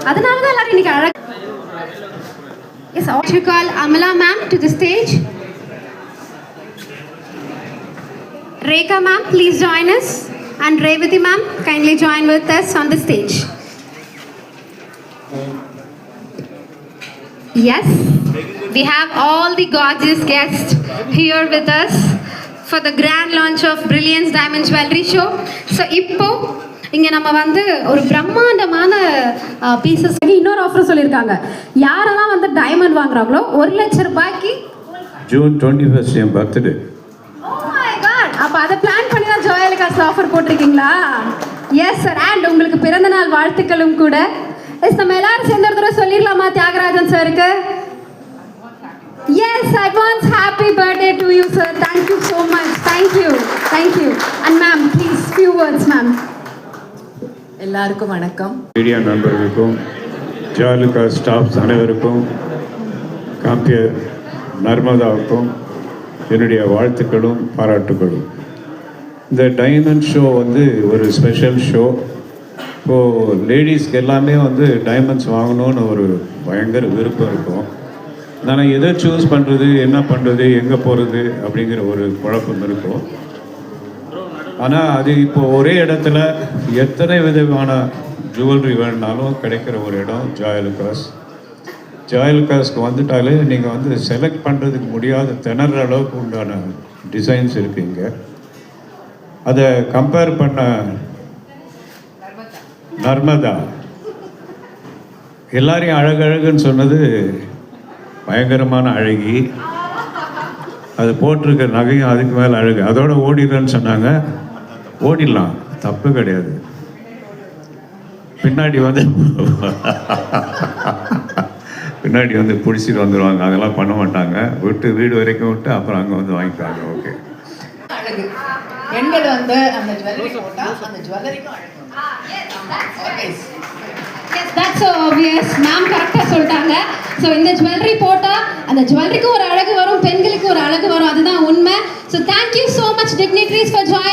அதனால தான் எல்லாரும் இன்னைக்கு அழகு. Yes, I want to call Amala ma'am to the stage. Rekha ma'am, please join us. And Revati ma'am, kindly join with us on the stage. Yes, we have all the gorgeous guests here with us for the grand launch of Brilliance Diamond Jewelry Show. So, இப்போ இங்கே நம்ம வந்து ஒரு பிரம்மாண்டமான pieces இன்னொரு offer சொல்லியிருக்காங்க. யாரெல்லாம் வந்து டைமண்ட் வாங்குறாங்களோ 1,00,000 ரூபாய்க்கு June 21st என் பர்த்டே. ஓ மை காட், அப்போ அதை பிளான் பண்ணி தான் ஜோயலுக்காஸ் ஆஃபர் போட்டிருக்கீங்களா? எஸ் சார், அண்ட் உங்களுக்கு பிறந்த நாள் வாழ்த்துக்களும் கூட. எஸ், நம்ம எல்லாரும் சேர்ந்து ஒரு தடவை சொல்லிடலாமா தியாகராஜன் சாருக்கு? Yes, advance happy birthday to you sir. Thank you so much. Thank you. And ma'am please few words ma'am. எல்லாருக்கும் வணக்கம். மீடியா நண்பர்களுக்கும் ஜாலுகாஸ் ஸ்டாஃப்ஸ் அனைவருக்கும் காம்பியர் நர்மதாவுக்கும் என்னுடைய வாழ்த்துக்களும் பாராட்டுகளும். இந்த டைமண்ட் ஷோ வந்து ஒரு ஸ்பெஷல் ஷோ. இப்போது லேடிஸ்க்கு எல்லாமே வந்து டைமண்ட்ஸ் வாங்கணும்னு ஒரு பயங்கர விருப்பம் இருக்கும். நான் எதை சூஸ் பண்ணுறது, என்ன பண்ணுறது, எங்கே போகிறது அப்படிங்கிற ஒரு குழப்பம் இருக்கும். ஆனால் அது இப்போ ஒரே இடத்துல எத்தனை விதமான ஜுவல்லரி வேணுனாலும் கிடைக்கிற ஒரு இடம் ஜாயலுகாஸ். ஜாயலுகாஸ்க்கு வந்துட்டாலே நீங்கள் வந்து செலக்ட் பண்ணுறதுக்கு முடியாத திணற அளவுக்கு உண்டான டிசைன்ஸ் இருக்குது இங்கே. அதை கம்பேர் பண்ண நர்மதா எல்லாரையும் அழகழகுன்னு சொன்னது பயங்கரமான அழகி. அது போட்டிருக்க நகையும் அதுக்கு மேலே அழகு. அதோட ஓடிடுறேன்னு சொன்னாங்க. ஓடிடலாம், தப்பு கிடையாது. பின்னாடி வந்து பிடிச்சிட்டு வந்துடுவாங்க. அதெல்லாம் பண்ண மாட்டாங்க. விட்டு வீடு வரைக்கும் விட்டு அப்புறம் அங்கே வந்து வாங்கிப்பாங்க. ஓகே, அழகு பெண்கள் வந்து அந்த ஜுவல்லரி போட்டா அந்த ஜுவல்லரிக்கும் அழகு. Yes, that's so obvious. Ma'am கரெக்டாக சொல்லிட்டாங்க. ஸோ இந்த ஜுவல்லரி போட்டால் அந்த ஜுவல்லரிக்கு ஒரு அழகு வரும், பெண்களுக்கு ஒரு அழகு வரும். அதுதான் உண்மை. So thank you so much dignitaries for join.